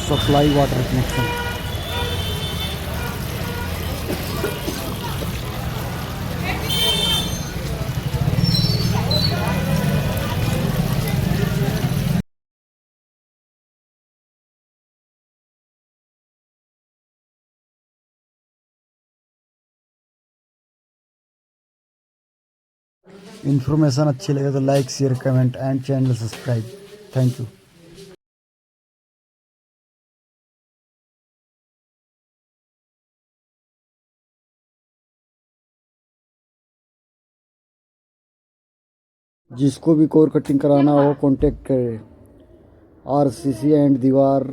Supply water connection. Information अच्छी लगे तो like share comment and channel subscribe. Thank you. जिसको भी कोर कटिंग कराना हो कांटेक्ट करें। आरसीसी एंड दीवार